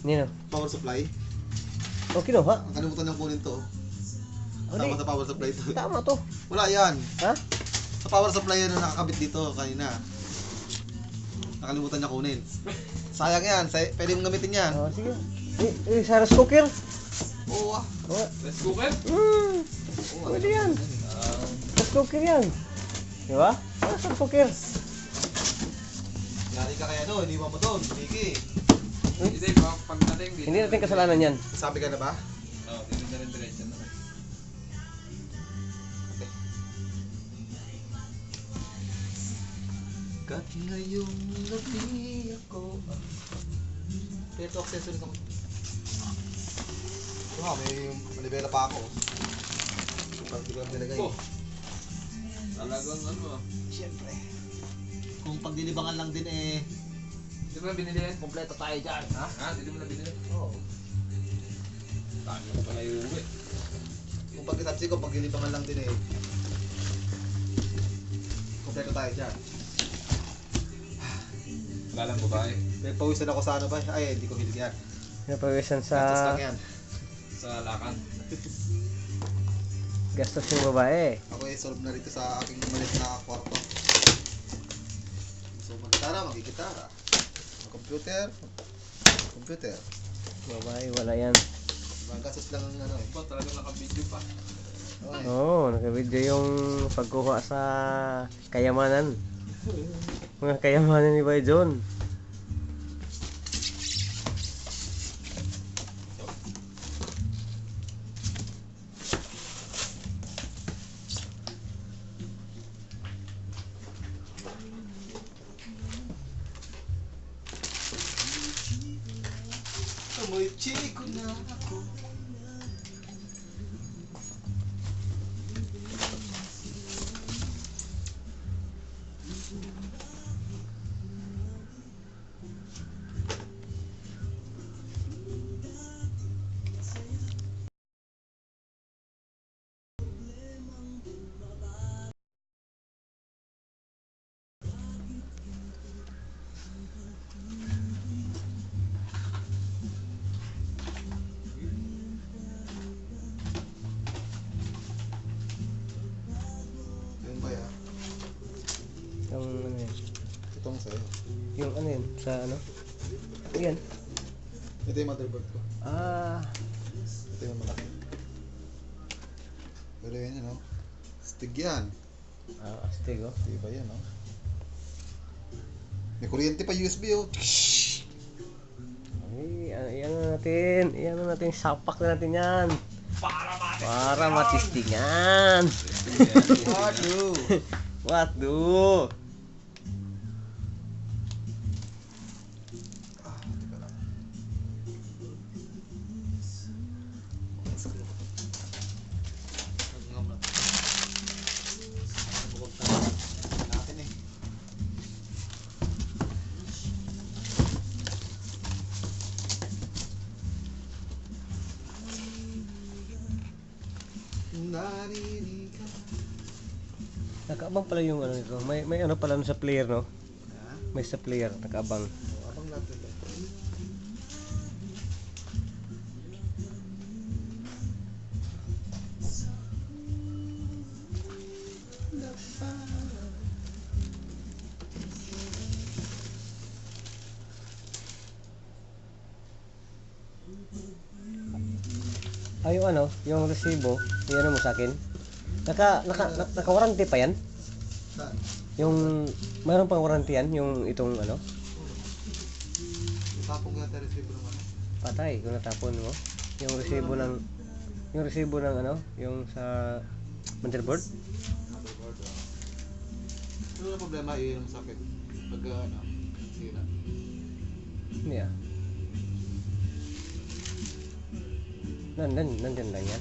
Nino? Power supply. O, kinuha? Ang kalimutan niyang kunin to. Tama sa power supply to. Tama to. Wala yan. Ha? Sa power supply yan na nakakabit dito kanina. Nakalimutan niya kunin. Sayang yan. Pwede mong gamitin yan. Oh, sige. Sa rice cooker. Oo ah. Oh. Rice cooker? Pwede yan. Rice cooker yan. Di ba? Rice cooker. Yari ka kaya doon. Iniwan mo doon. Miki. Hindi, pagdating dito. Hindi natin kasalanan yan. Sabi ka na ba? Oo, dito na rin diretso na. Kat ngayong gabi ako. Ito accessories ako. Ito nga, may manibela pa ako. Parang di ko lang nilagay. Oh. Talagang ano ah. Siyempre. Kung pagdilibangan lang din eh, Hindi mo na binili yan? kompleto tayo dyan. Ha? Ha? Hindi mo na binili? Oo. Tayo mo pala yung uwi. Kung pagkitatsi ko, pagdilibangan lang din eh, kompleto tayo dyan. Wala lang babae. May pawisan ako sa ano ba? Ay, hindi ko hilig yan. Napawisan Gastos sa lang yan. Sa lakad. gastos yung babae. Ako eh, solve na rito sa aking malit na kwarto. So, mag-gitara, mag-gitara. Computer. Computer. Babae, wala yan. Mga gastos lang ang ano eh. Ba, talagang naka-video pa. Okay. Oo, naka-video yung pagkuha sa kayamanan. Mga kayamanan ni Bay John. Amoy chiko na ako. Ayun ba ya? Yung ano yan. Itong sa'yo. Yung ano yan, sa ano? Yan. Ito yung motherboard ko. Ah, Ito yung malaki. Pero yan ano. Stig yan. astig oh. Diba yan oh. May kuryente pa USB oh. Ay, iyan na natin, sapak na natin yan. Para matistingan. Aduh. What do? Ah, teka lang. Nagngam na. Bukod tayo. Natin eh. Narinig ka. Nakaabang pala yung ano nito. May ano pala sa player, no? Ha? May sa player, nakaabang. Abang natin ba? Ay, yung ano, yung resibo, yung ano mo sa akin. Naka-warranty pa yan? Saan? Yung, mayroon pang warranty yan, yung itong ano, Tapong yata resibo ng ano? patay kung natapon mo. Yung resibo ng ano, yung sa motherboard. Motherboard ah. Ano na problema yun yung sakit? Pag ano, sira. Hindi ah. Nandyan lang yan.